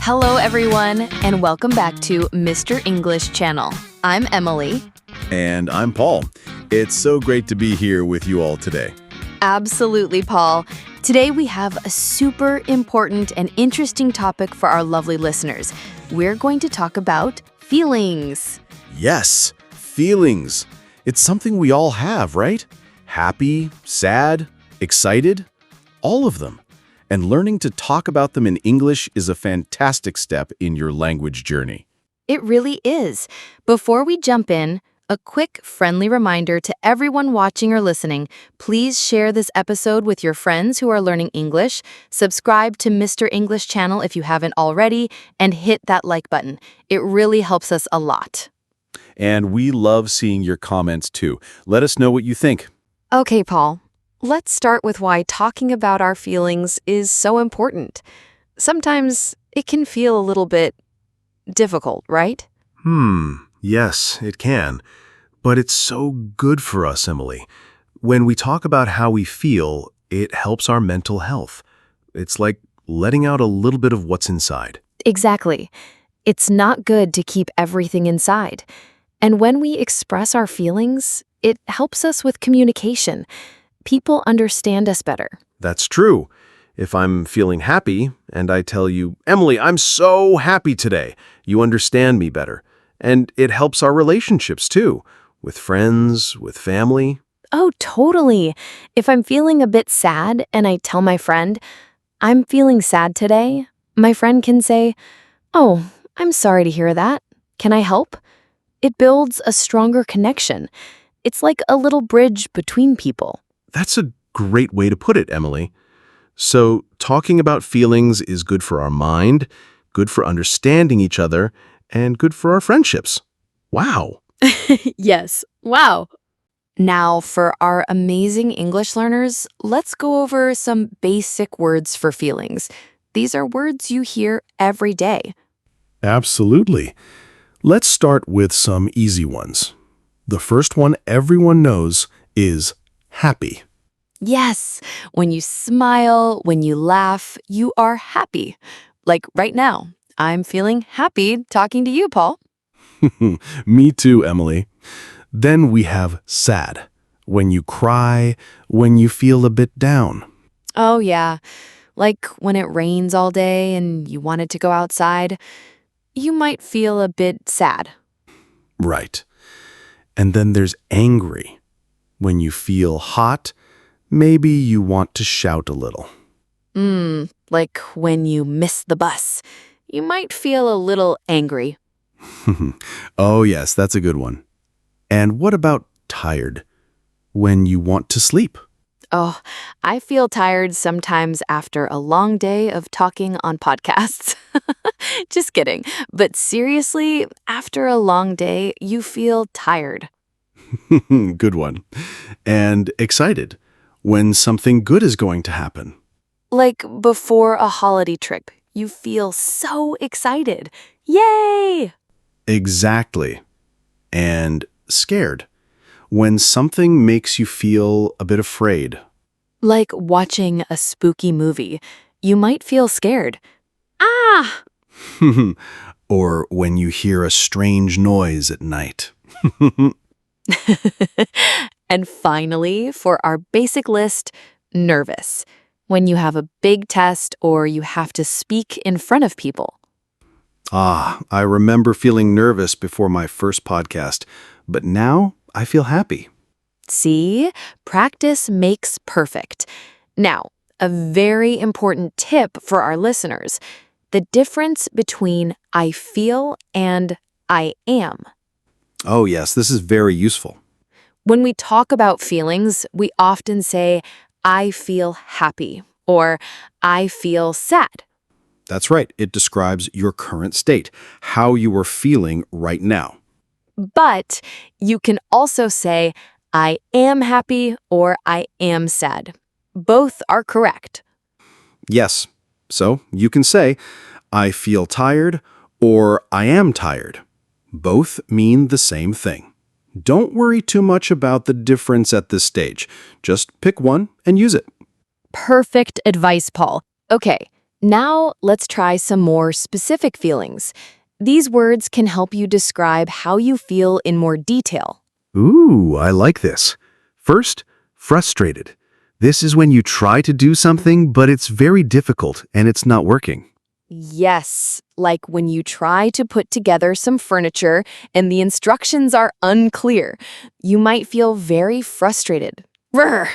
Hello, everyone, and welcome back to Mr. English Channel. I'm Emily. And I'm Paul. It's so great to be here with you all today. Absolutely, Paul. Today we have a super important and interesting topic for our lovely listeners. We're going to talk about feelings. Yes, feelings. It's something we all have, right? Happy, sad, excited, all of them. And learning to talk about them in English is a fantastic step in your language journey. It really is. Before we jump in, a quick, friendly reminder to everyone watching or listening, please share this episode with your friends who are learning English, subscribe to Mr. English Channel if you haven't already, and hit that like button. It really helps us a lot. And we love seeing your comments too. Let us know what you think. Okay, Paul. Let's start with why talking about our feelings is so important. Sometimes it can feel a little bit difficult, right? Yes, it can. But it's so good for us, Emily. When we talk about how we feel, it helps our mental health. It's like letting out a little bit of what's inside. Exactly. It's not good to keep everything inside. And when we express our feelings, it helps us with communication. People understand us better. That's true. If I'm feeling happy and I tell you, Emily, I'm so happy today, you understand me better. And it helps our relationships too, with friends, with family. Oh, totally. If I'm feeling a bit sad and I tell my friend, I'm feeling sad today, my friend can say, oh, I'm sorry to hear that. Can I help? It builds a stronger connection. It's like a little bridge between people. That's a great way to put it, Emily. So, talking about feelings is good for our mind, good for understanding each other, and good for our friendships. Wow. Yes. Wow. Now, for our amazing English learners, let's go over some basic words for feelings. These are words you hear every day. Absolutely. Let's start with some easy ones. The first one everyone knows is happy. Yes, when you smile, when you laugh, you are happy. Like right now, I'm feeling happy talking to you, Paul. Me too, Emily. Then we have sad. When you cry, when you feel a bit down. Oh, yeah. Like when it rains all day and you wanted to go outside, you might feel a bit sad. Right. And then there's angry. When you feel hot, maybe you want to shout a little. Like when you miss the bus, you might feel a little angry. Oh, yes, that's a good one. And what about tired? When you want to sleep. Oh, I feel tired sometimes after a long day of talking on podcasts. Just kidding. But seriously, after a long day, you feel tired. Good one. And excited. When something good is going to happen. Like before a holiday trip, you feel so excited. Yay! Exactly. And scared. When something makes you feel a bit afraid. Like watching a spooky movie, you might feel scared. Ah! Or when you hear a strange noise at night. And finally, for our basic list, nervous. When you have a big test or you have to speak in front of people. I remember feeling nervous before my first podcast, but now I feel happy. See, practice makes perfect. Now, a very important tip for our listeners, the difference between I feel and I am. Oh, yes, this is very useful. When we talk about feelings, we often say, I feel happy or I feel sad. That's right. It describes your current state, how you are feeling right now. But you can also say, I am happy or I am sad. Both are correct. Yes. So you can say, I feel tired or I am tired. Both mean the same thing. Don't worry too much about the difference at this stage. Just pick one and use it. Perfect advice, Paul. Okay, Now, let's try some more specific feelings. These words can help you describe how you feel in more detail. Ooh, I like this. First, frustrated. This is when you try to do something, but it's very difficult and it's not working. Yes, like when you try to put together some furniture and the instructions are unclear. You might feel very frustrated. Brr.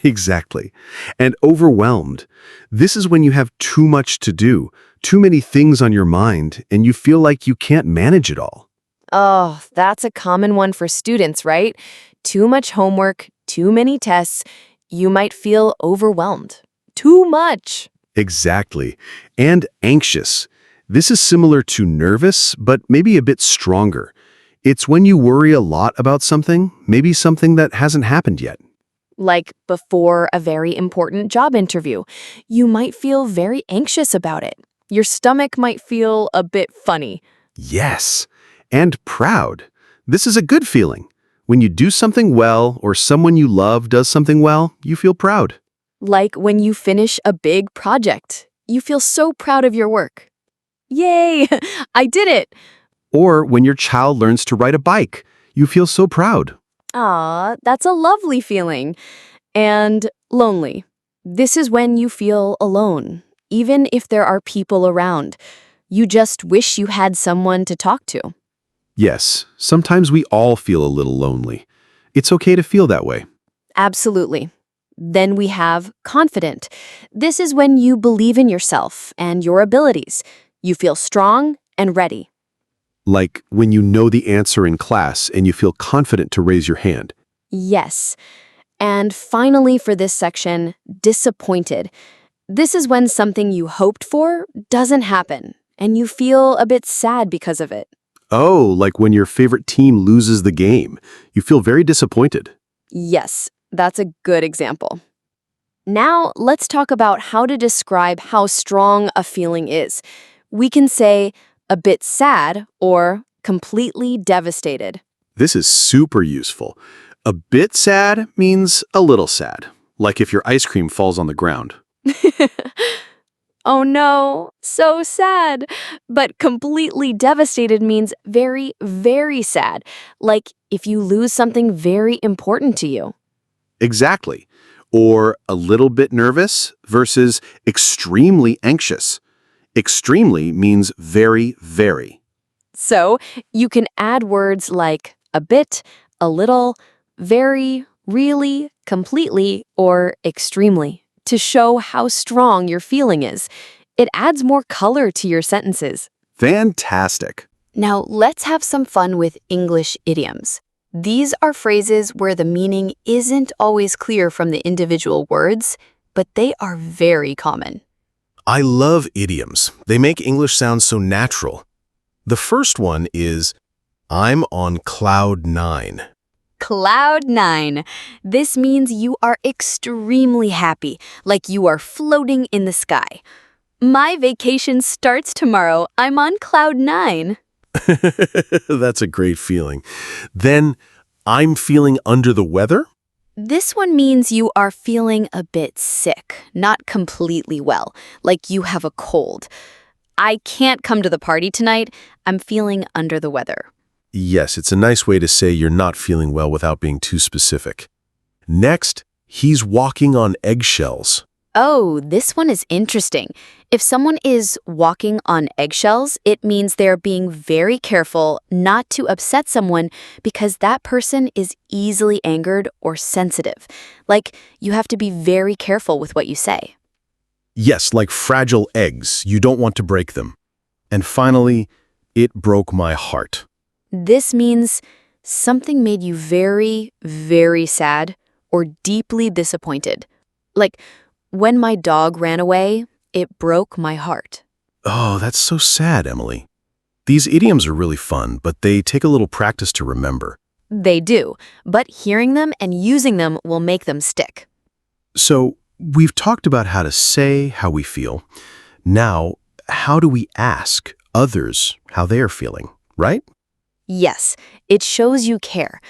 Exactly. And overwhelmed. This is when you have too much to do, too many things on your mind, and you feel like you can't manage it all. Oh, that's a common one for students, right? Too much homework, too many tests. You might feel overwhelmed. Too much. Exactly. And anxious. This is similar to nervous, but maybe a bit stronger. It's when you worry a lot about something, maybe something that hasn't happened yet. Like before a very important job interview, you might feel very anxious about it. Your stomach might feel a bit funny. Yes. And proud. This is a good feeling. When you do something well or someone you love does something well, you feel proud. Like when you finish a big project, you feel so proud of your work. Yay! I did it! Or when your child learns to ride a bike, you feel so proud. Aw, that's a lovely feeling. And lonely. This is when you feel alone, even if there are people around. You just wish you had someone to talk to. Yes, sometimes we all feel a little lonely. It's okay to feel that way. Absolutely. Then we have confident. This is when you believe in yourself and your abilities. You feel strong and ready. Like when you know the answer in class and you feel confident to raise your hand. Yes. And finally, for this section, disappointed. This is when something you hoped for doesn't happen, and you feel a bit sad because of it. Oh, like when your favorite team loses the game. You feel very disappointed. Yes, that's a good example. Now, let's talk about how to describe how strong a feeling is. We can say a bit sad or completely devastated. This is super useful. A bit sad means a little sad, like if your ice cream falls on the ground. Oh no, so sad. But completely devastated means very, very sad, like if you lose something very important to you. Exactly. Or a little bit nervous versus extremely anxious. Extremely means very, very. So you can add words like a bit, a little, very, really, completely, or extremely to show how strong your feeling is. It adds more color to your sentences. Fantastic. Now, let's have some fun with English idioms. These are phrases where the meaning isn't always clear from the individual words, but they are very common. I love idioms. They make English sound so natural. The first one is, I'm on cloud nine. Cloud nine. This means you are extremely happy, like you are floating in the sky. My vacation starts tomorrow. I'm on cloud nine. That's a great feeling. Then, I'm feeling under the weather? This one means you are feeling a bit sick, not completely well, like you have a cold. I can't come to the party tonight. I'm feeling under the weather. Yes, it's a nice way to say you're not feeling well without being too specific. Next, he's walking on eggshells. Oh, this one is interesting. If someone is walking on eggshells, it means they're being very careful not to upset someone because that person is easily angered or sensitive. Like, you have to be very careful with what you say. Yes, like fragile eggs. You don't want to break them. And finally, it broke my heart. This means something made you very, very sad or deeply disappointed. Like, when my dog ran away, it broke my heart. Oh, that's so sad, Emily. These idioms are really fun, but they take a little practice to remember. They do, but hearing them and using them will make them stick. So, we've talked about how to say how we feel. Now, how do we ask others how they are feeling, right? Yes, it shows you care.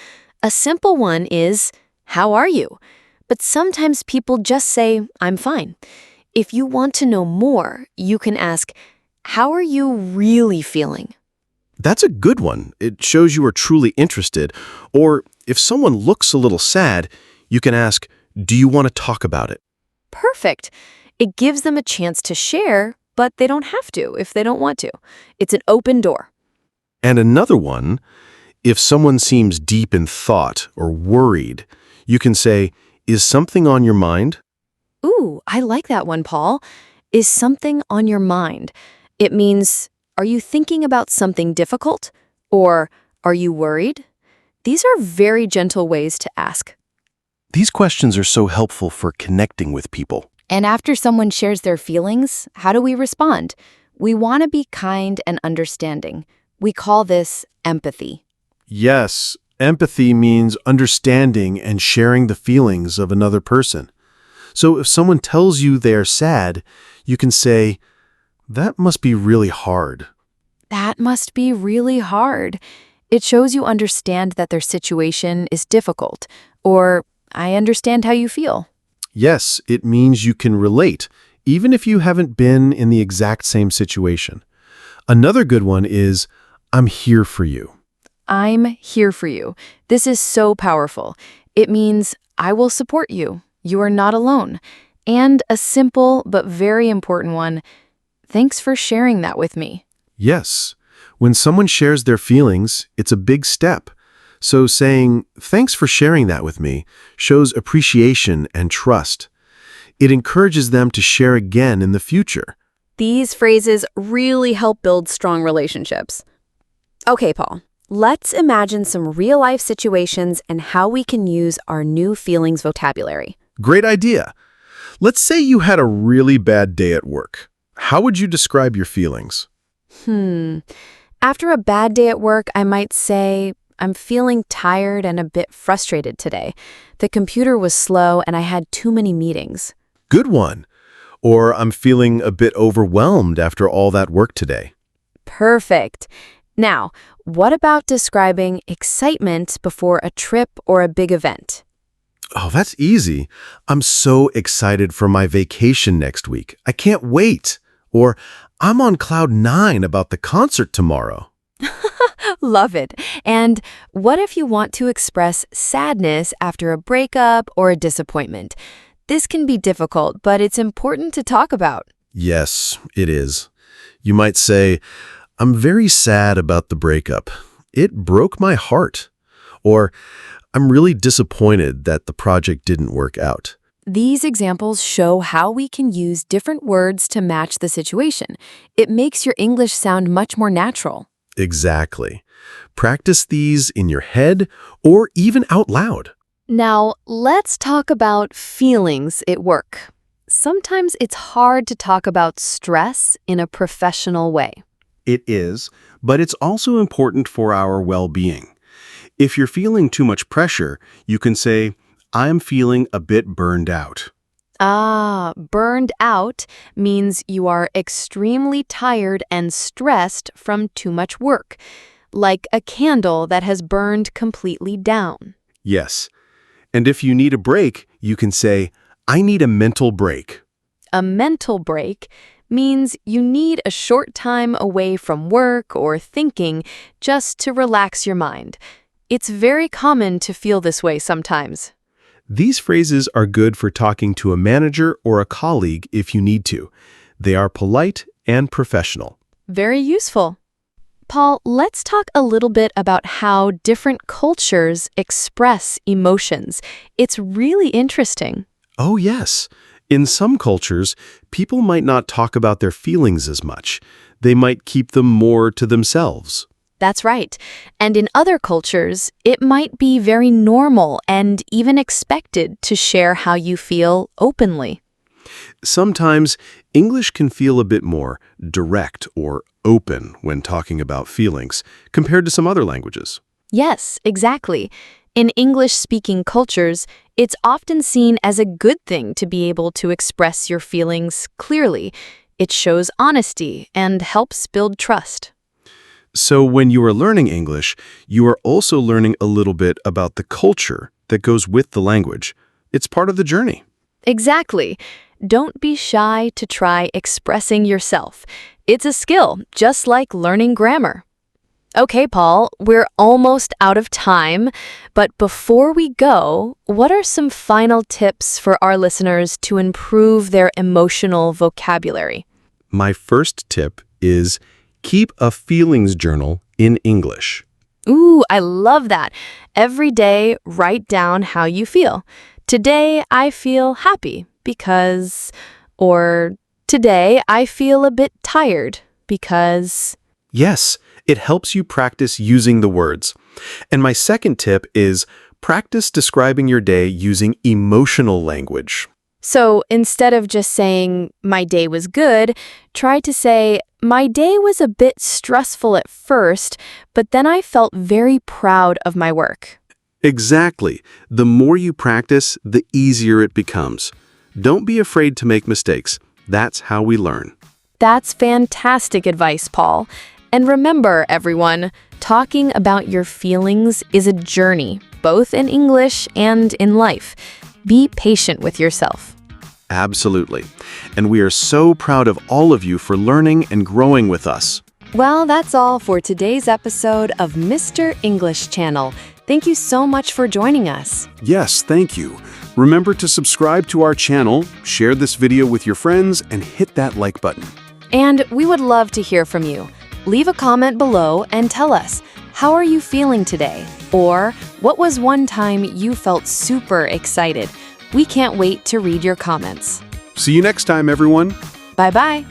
A simple one is, how are you? But sometimes people just say, I'm fine. If you want to know more, you can ask, how are you really feeling? That's a good one. It shows you are truly interested. Or if someone looks a little sad, you can ask, do you want to talk about it? Perfect. It gives them a chance to share, but they don't have to if they don't want to. It's an open door. And another one, if someone seems deep in thought or worried, you can say, is something on your mind? Ooh, I like that one, Paul. Is something on your mind? It means, are you thinking about something difficult? Or are you worried? These are very gentle ways to ask. These questions are so helpful for connecting with people. And after someone shares their feelings, how do we respond? We want to be kind and understanding. We call this empathy. Yes, empathy means understanding and sharing the feelings of another person. So if someone tells you they are sad, you can say, that must be really hard. That must be really hard. It shows you understand that their situation is difficult, or I understand how you feel. Yes, it means you can relate, even if you haven't been in the exact same situation. Another good one is, I'm here for you. I'm here for you. This is so powerful. It means I will support you. You are not alone. And a simple but very important one, thanks for sharing that with me. Yes, when someone shares their feelings, it's a big step. So saying, thanks for sharing that with me, shows appreciation and trust. It encourages them to share again in the future. These phrases really help build strong relationships. Okay, Paul, let's imagine some real-life situations and how we can use our new feelings vocabulary. Great idea. Let's say you had a really bad day at work. How would you describe your feelings? After a bad day at work, I might say, I'm feeling tired and a bit frustrated today. The computer was slow and I had too many meetings. Good one. Or I'm feeling a bit overwhelmed after all that work today. Perfect. Now, what about describing excitement before a trip or a big event? Oh, that's easy. I'm so excited for my vacation next week. I can't wait. Or I'm on cloud 9 about the concert tomorrow. Love it. And what if you want to express sadness after a breakup or a disappointment? This can be difficult, but it's important to talk about. Yes, it is. You might say, I'm very sad about the breakup. It broke my heart. Or, I'm really disappointed that the project didn't work out. These examples show how we can use different words to match the situation. It makes your English sound much more natural. Exactly. Practice these in your head or even out loud. Now, let's talk about feelings at work. Sometimes it's hard to talk about stress in a professional way. It is, but it's also important for our well-being. If you're feeling too much pressure, you can say, I'm feeling a bit burned out. Burned out means you are extremely tired and stressed from too much work, like a candle that has burned completely down. Yes. And if you need a break, you can say, I need a mental break. A mental break means you need a short time away from work or thinking just to relax your mind. It's very common to feel this way sometimes. These phrases are good for talking to a manager or a colleague if you need to. They are polite and professional. Very useful. Paul, let's talk a little bit about how different cultures express emotions. It's really interesting. Oh, yes. In some cultures, people might not talk about their feelings as much. They might keep them more to themselves. That's right. And in other cultures, it might be very normal and even expected to share how you feel openly. Sometimes, English can feel a bit more direct or open when talking about feelings compared to some other languages. Yes, exactly. In English-speaking cultures, it's often seen as a good thing to be able to express your feelings clearly. It shows honesty and helps build trust. So when you are learning English, you are also learning a little bit about the culture that goes with the language. It's part of the journey. Exactly. don't be shy to try expressing yourself. It's a skill, just like learning grammar. Okay, Paul, we're almost out of time, but before we go, what are some final tips for our listeners to improve their emotional vocabulary? My first tip is keep a feelings journal in English. Ooh, I love that. Every day, write down how you feel. Today, I feel happy because, or today, I feel a bit tired because. Yes, it helps you practice using the words. And my second tip is practice describing your day using emotional language. So instead of just saying, my day was good, try to say, my day was a bit stressful at first, but then I felt very proud of my work. Exactly. The more you practice, the easier it becomes. Don't be afraid to make mistakes. That's how we learn. That's fantastic advice, Paul. And remember, everyone, talking about your feelings is a journey, both in English and in life. Be patient with yourself. Absolutely. And we are so proud of all of you for learning and growing with us. Well, that's all for today's episode of Mr. English Channel. Thank you so much for joining us. Yes, thank you. Remember to subscribe to our channel, share this video with your friends, and hit that like button. And we would love to hear from you. Leave a comment below and tell us, how are you feeling today? Or what was one time you felt super excited? We can't wait to read your comments. See you next time, everyone. Bye-bye.